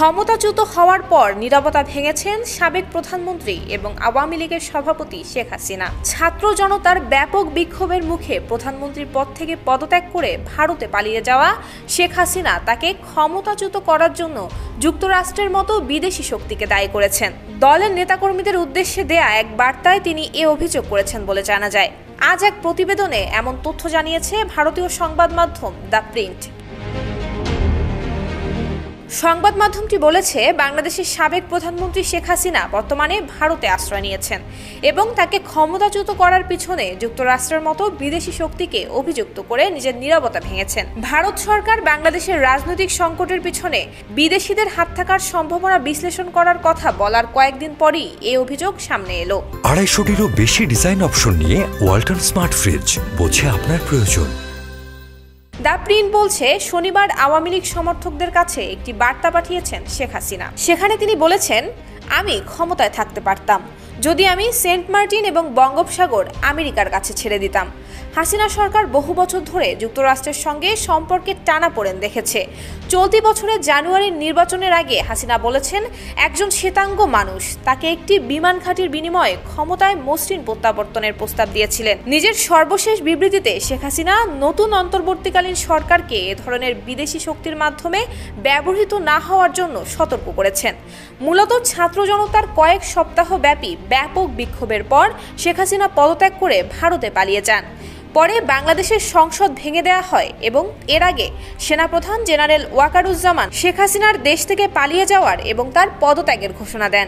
ক্ষমতাচ্যুত হওয়ার পর নীরবতা ভেঙেছেন সাবেক প্রধানমন্ত্রী এবং আওয়ামী লীগের সভাপতি শেখ হাসিনা। ছাত্র জনতার ব্যাপক বিক্ষোভের মুখে প্রধানমন্ত্রীর পদ থেকে পদত্যাগ করে ভারতে পালিয়ে যাওয়া শেখ হাসিনা তাকে ক্ষমতাচ্যুত করার জন্য যুক্তরাষ্ট্রের মতো বিদেশি শক্তিকে দায়ী করেছেন। দলের নেতাকর্মীদের উদ্দেশ্যে দেয়া এক বার্তায় তিনি এ অভিযোগ করেছেন বলে জানা যায়। আজ এক প্রতিবেদনে এমন তথ্য জানিয়েছে ভারতীয় সংবাদ মাধ্যম দ্য প্রিন্ট। সংবাদ মাধ্যমটি বলেছে, বাংলাদেশের সাবেক প্রধানমন্ত্রী শেখ হাসিনা বর্তমানে ভারতে আশ্রয় নিয়েছেন এবং তাকে ক্ষমতাচ্যুত করার পিছনে যুক্তরাষ্ট্রের মতো বিদেশি শক্তিকে অভিযুক্ত করে নিজের নীরবতা ভেঙেছেন। ভারত সরকার বাংলাদেশের রাজনৈতিক সংকটের পিছনে বিদেশিদের হাত থাকার সম্ভাবনা বিশ্লেষণ করার কথা বলার কয়েকদিন পরই এই অভিযোগ সামনে এলো। 250-টিরও বেশি ডিজাইন অপশন নিয়ে ওয়ালটন স্মার্ট ফ্রিজ, বোঝে আপনার প্রয়োজন। দ্য প্রিন্ট বলছে, শনিবার আওয়ামী লীগ সমর্থকদের কাছে একটি বার্তা পাঠিয়েছেন শেখ হাসিনা। সেখানে তিনি বলেছেন, আমি ক্ষমতায় থাকতে পারতাম যদি আমি সেন্ট মার্টিন এবং বঙ্গোপসাগর আমেরিকার কাছে ছেড়ে দিতাম। হাসিনা সরকার বহু বছর ধরে যুক্তরাষ্ট্রের সঙ্গে সম্পর্কে টানাপোড়েন দেখেছে। চলতি বছরের জানুয়ারির নির্বাচনের আগে হাসিনা বলেছেন, একজন শ্বেতাঙ্গ মানুষ তাকে একটি বিমান ঘাঁটির বিনিময়ে ক্ষমতায় মসৃণ প্রত্যাবর্তনের প্রস্তাব দিয়েছিলেন। নিজের সর্বশেষ বিবৃতিতে শেখ হাসিনা নতুন অন্তর্বর্তীকালীন সরকারকে এ ধরনের বিদেশি শক্তির মাধ্যমে ব্যবহৃত না হওয়ার জন্য সতর্ক করেছেন। মূলত ছাত্র জনতার কয়েক সপ্তাহ ব্যাপী ব্যাপক বিক্ষোভের পর শেখ হাসিনা পদত্যাগ করে ভারতে পালিয়ে যান। পরে বাংলাদেশের সংসদ ভেঙে দেওয়া হয় এবং এর আগে সেনাপ্রধান জেনারেল ওয়াকারুজ্জামান শেখ হাসিনার দেশ থেকে পালিয়ে যাওয়ার এবং তার পদত্যাগের ঘোষণা দেন।